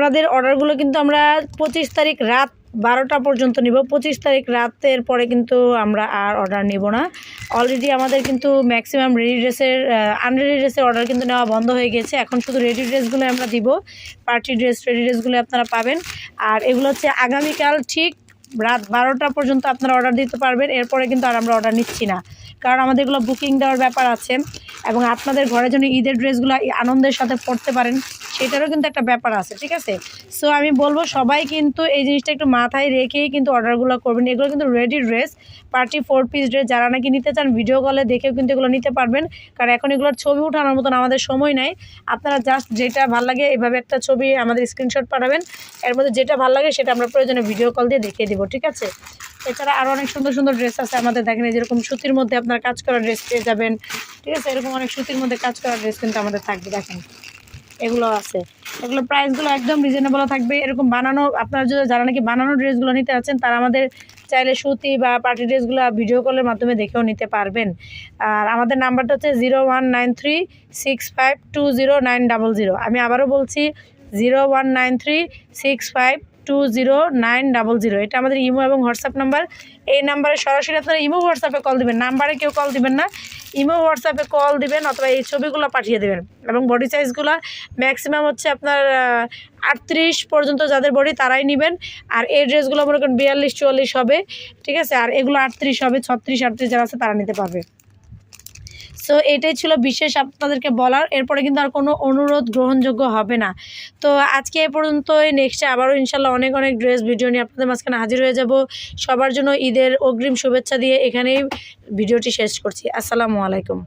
আমাদের অর্ডারগুলো কিন্তু আমরা 25 তারিখ রাত 12টা পর্যন্ত নিব। 25 তারিখ রাতের পরে কিন্তু আমরা আর অর্ডার নেব না। অলরেডি আমাদের কিন্তু ম্যাক্সিমাম রেডি ড্রেসের আনরেডি ড্রেসের অর্ডার কিন্তু নেওয়া বন্ধ হয়ে গেছে। এখন শুধু রেডি ড্রেসগুলো আমরা দিব, পার্টি ড্রেস রেডি ড্রেসগুলো আপনারা পাবেন। আর এগুলো হচ্ছে আগামীকাল ঠিক রাত 12টা পর্যন্ত আপনারা অর্ডার দিতে পারবেন। এরপরে কিন্তু আর আমরা অর্ডার নিচ্ছি না, কারণ আমাদের এগুলো বুকিং দেওয়ার ব্যাপার আছে এবং আপনাদের ঘরের জন্য ঈদের ড্রেসগুলো আনন্দের সাথে পরতে পারেন, সেটারও কিন্তু একটা ব্যাপার আছে, ঠিক আছে। সো আমি বলবো সবাই কিন্তু এই জিনিসটা একটু মাথায় রেখেই কিন্তু অর্ডারগুলো করবেন। এগুলো কিন্তু ready dress, party 4 piece dress. যারা নাকি নিতে চান ভিডিও কলে দেখেও কিন্তু এগুলো নিতে পারবেন, কারণ এখন এগুলোর ছবি ওঠানোর মতন আমাদের সময় নাই। আপনারা জাস্ট যেটা ভালো লাগে এভাবে একটা ছবি আমাদের স্ক্রিনশট পাঠাবেন, এর মধ্যে যেটা ভালো লাগে সেটা আমরা প্রয়োজনে ভিডিও কল দিয়ে দেখিয়ে দিব, ঠিক আছে। এছাড়া আরও অনেক সুন্দর সুন্দর ড্রেস আছে আমাদের, দেখেন যেরকম সুতির মধ্যে আপনার কাজ করা ড্রেস পেয়ে যাবেন, ঠিক আছে। এরকম অনেক সুতির মধ্যে কাজ করা ড্রেস কিন্তু আমাদের থাকবে, দেখেন এগুলো আছে। এগুলো প্রাইসগুলো একদম রিজনেবল থাকবে। এরকম বানানো আপনারা যারা নাকি বানানো ড্রেসগুলো নিতে আছেন তারা আমাদের চাইলে সুতি বা পার্টি ড্রেসগুলো ভিডিও কলের মাধ্যমে দেখেও নিতে পারবেন। আর আমাদের নাম্বারটা হচ্ছে 019365209000। আমি আবারও বলছি 019365209000। এটা আমাদের ইমো এবং হোয়াটসঅ্যাপ নাম্বার। এই নাম্বারে সরাসরি আপনারা ইমো হোয়াটসঅ্যাপে কল দিবেন, নাম্বারে কেউ কল দিবেন না, ইমো হোয়াটসঅ্যাপে কল দিবেন অথবা এই ছবিগুলো পাঠিয়ে দেবেন। এবং বডি সাইজগুলো ম্যাক্সিমাম হচ্ছে আপনার 38 পর্যন্ত যাদের বডি তারাই নেবেন। আর এই ড্রেসগুলো মনে করেন 42-44 হবে, ঠিক আছে। আর এগুলো 38 হবে, 36-38 যারা আছে তারা নিতে পারবে। সো এটাই ছিল বিশেষ আপনাদেরকে বলার। এরপরে কিন্তু আর কোনো অনুরোধ গ্রহণযোগ্য হবে না। তো আজকে এ পর্যন্তই। নেক্সটে আবারও ইনশাল্লাহ অনেক অনেক ড্রেস ভিডিও নিয়ে আপনাদের মাঝখানে হাজির হয়ে যাব। সবার জন্য ঈদের অগ্রিম শুভেচ্ছা দিয়ে এখানেই ভিডিওটি শেষ করছি। আসসালামু আলাইকুম।